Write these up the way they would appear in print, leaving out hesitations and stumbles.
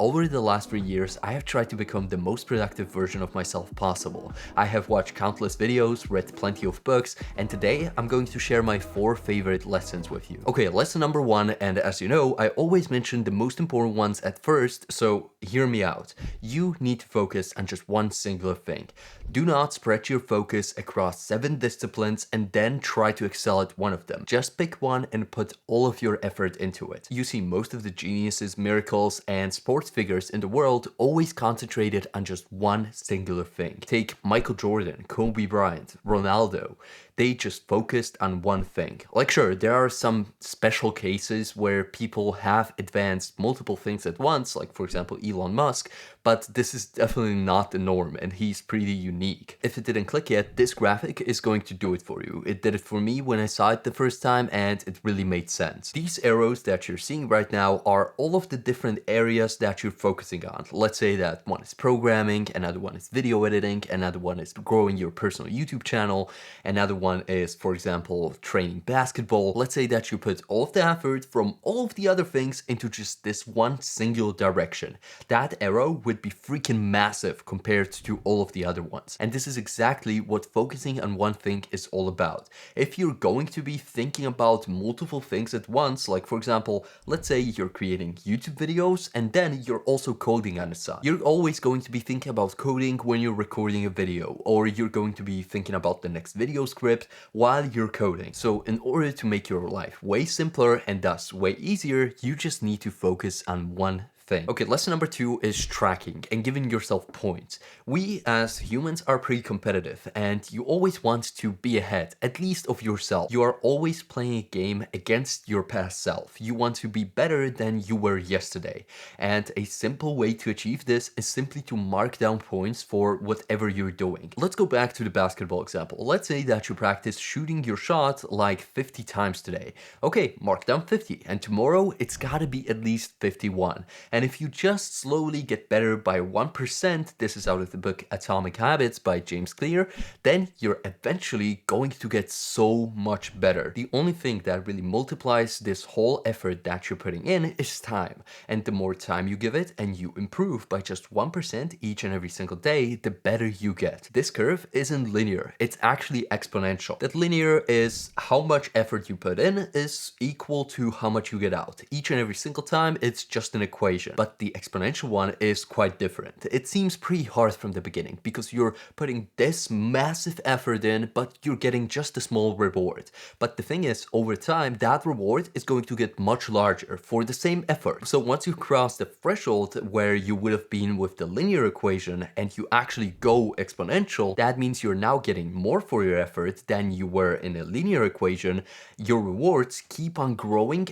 Over the last 3 years, I have tried to become the most productive version of myself possible. I have watched countless videos, read plenty of books, and today I'm going to share my 4 favorite lessons with you. Okay, lesson number 1, and as you know, I always mention the most important ones at first, so hear me out. You need to focus on just one singular thing. Do not spread your focus across 7 disciplines and then try to excel at one of them. Just pick one and put all of your effort into it. You see most of the geniuses, miracles, and sports figures in the world always concentrated on just one singular thing. Take Michael Jordan, Kobe Bryant, Ronaldo. They just focused on one thing. Like sure, there are some special cases where people have advanced multiple things at once, like for example Elon Musk, but this is definitely not the norm and he's pretty unique. If it didn't click yet, this graphic is going to do it for you. It did it for me when I saw it the first time and it really made sense. These arrows that you're seeing right now are all of the different areas that you're focusing on. Let's say that one is programming, another one is video editing, another one is growing your personal YouTube channel, another one is, for example, training basketball. Let's say that you put all of the effort from all of the other things into just this one singular direction. That arrow would be freaking massive compared to all of the other ones. And this is exactly what focusing on one thing is all about. If you're going to be thinking about multiple things at once, like for example, let's say you're creating YouTube videos and then you're also coding on the side. You're always going to be thinking about coding when you're recording a video, or you're going to be thinking about the next video script while you're coding. So in order to make your life way simpler and thus way easier, you just need to focus on one thing. Okay, lesson number 2 is tracking and giving yourself points. We as humans are pretty competitive and you always want to be ahead, at least of yourself. You are always playing a game against your past self. You want to be better than you were yesterday. And a simple way to achieve this is simply to mark down points for whatever you're doing. Let's go back to the basketball example. Let's say that you practice shooting your shot like 50 times today. Okay, mark down 50 and tomorrow it's gotta be at least 51. And if you just slowly get better by 1%, this is out of the book Atomic Habits by James Clear, then you're eventually going to get so much better. The only thing that really multiplies this whole effort that you're putting in is time. And the more time you give it and you improve by just 1% each and every single day, the better you get. This curve isn't linear, it's actually exponential. That linear is how much effort you put in is equal to how much you get out. Each and every single time, it's just an equation. But the exponential one is quite different. It seems pretty hard from the beginning because you're putting this massive effort in, but you're getting just a small reward. But the thing is, over time, that reward is going to get much larger for the same effort. So once you cross the threshold where you would have been with the linear equation and you actually go exponential, that means you're now getting more for your effort than you were in a linear equation. Your rewards keep on growing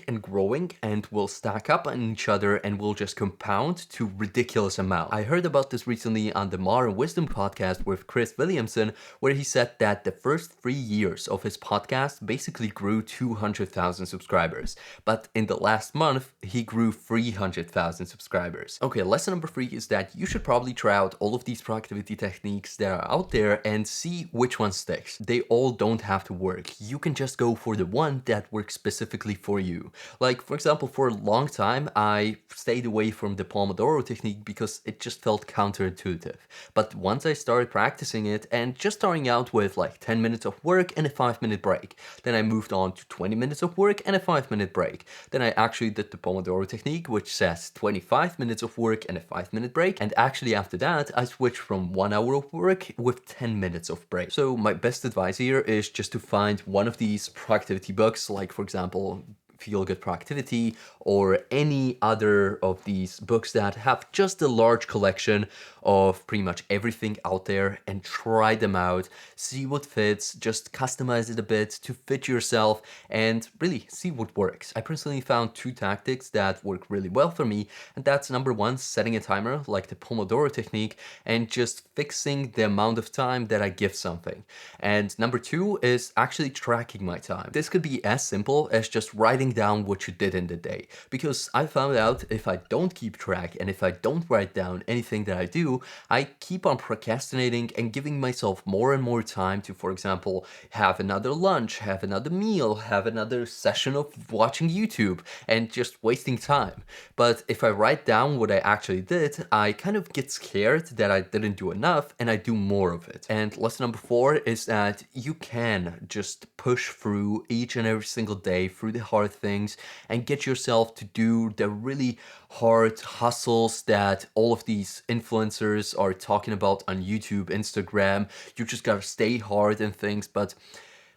and will stack up on each other and will just compound to ridiculous amount. I heard about this recently on the Modern Wisdom podcast with Chris Williamson, where he said that the first 3 years of his podcast basically grew 200,000 subscribers, but in the last month he grew 300,000 subscribers. Okay, lesson number 3 is that you should probably try out all of these productivity techniques that are out there and see which one sticks. They all don't have to work. You can just go for the one that works specifically for you. Like for example, for a long time I stayed away from the Pomodoro technique because it just felt counterintuitive. But once I started practicing it and just starting out with like 10 minutes of work and a 5-minute break, then I moved on to 20 minutes of work and a 5-minute break. Then I actually did the Pomodoro technique, which says 25 minutes of work and a 5-minute break. And actually after that, I switched from 1 hour of work with 10 minutes of break. So my best advice here is just to find one of these productivity books, like for example, Feel Good Productivity, or any other of these books that have just a large collection of pretty much everything out there, and try them out, see what fits, just customize it a bit to fit yourself and really see what works. I personally found 2 tactics that work really well for me, and that's number 1, setting a timer like the Pomodoro technique and just fixing the amount of time that I give something. And number 2 is actually tracking my time. This could be as simple as just writing writing down what you did in the day. Because I found out if I don't keep track and if I don't write down anything that I do, I keep on procrastinating and giving myself more and more time to, for example, have another lunch, have another meal, have another session of watching YouTube, and just wasting time. But if I write down what I actually did, I kind of get scared that I didn't do enough and I do more of it. And lesson number 4 is that you can just push through each and every single day through the hard things and get yourself to do the really hard hustles that all of these influencers are talking about on YouTube, Instagram. You just gotta stay hard and things, but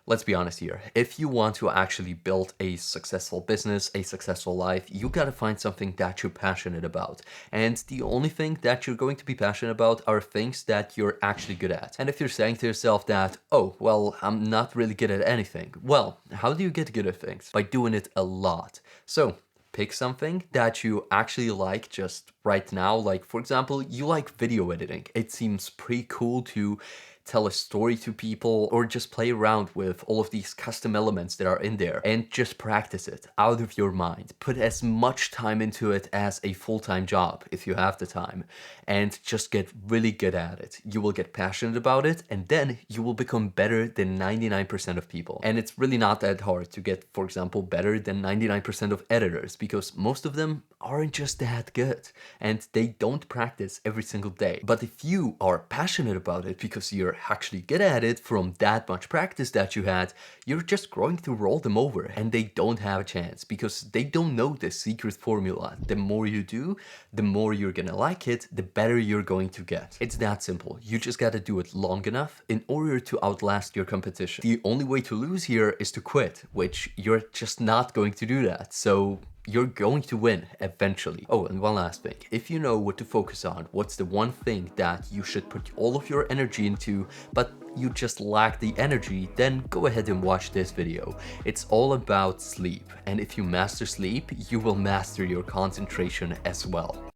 let's be honest here. If you want to actually build a successful business, a successful life, you gotta find something that you're passionate about. And the only thing that you're going to be passionate about are things that you're actually good at. And if you're saying to yourself that, oh, well, I'm not really good at anything. Well, how do you get good at things? By doing it a lot. So, pick something that you actually like just right now. Like, for example, you like video editing. It seems pretty cool to tell a story to people or just play around with all of these custom elements that are in there and just practice it out of your mind. Put as much time into it as a full-time job if you have the time, and just get really good at it. You will get passionate about it, and then you will become better than 99% of people. And it's really not that hard to get, for example, better than 99% of editors, because most of them aren't just that good and they don't practice every single day. But if you are passionate about it because you're actually good at it from that much practice that you had, you're just going to roll them over and they don't have a chance because they don't know the secret formula. The more you do, the more you're gonna like it, the better you're going to get. It's that simple. You just gotta do it long enough in order to outlast your competition. The only way to lose here is to quit, which you're just not going to do that. So you're going to win eventually. Oh, and one last thing. If you know what to focus on, what's the one thing that you should put all of your energy into, but you just lack the energy, then go ahead and watch this video. It's all about sleep. And if you master sleep, you will master your concentration as well.